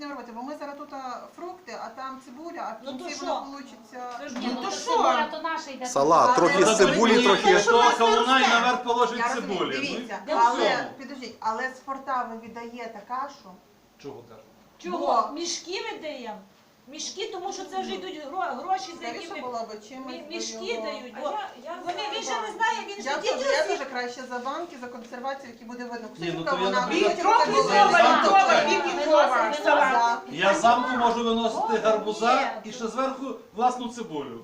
будемо робити? Бо ми зараз тут фрукти, а там цибуля, а в Ну, то кінці що? воно получиться... Ні, Ну, то що? цибуля, то наша йде. Салат, трохи з цибулі, трохи... То кавуна і наверх положить Я розумію, цибулі. дивіться, Ну, і але, підождіть, але з порта ви віддаєте кашу? чого кажуть? Чого? Мішки віддаємо. Мішки, тому що це вже йдуть гроші, за які Скоріше ми... було б чимось Мішки його- дають. А бо він же не знає, він же Я дідусь. дуже краще за банки, за консервацію, які буде видно. Ні, ну, Кусочка то я, вона наприклад, Літрова, салат. Я замку можу виносити гарбуза і ще зверху власну цибулю.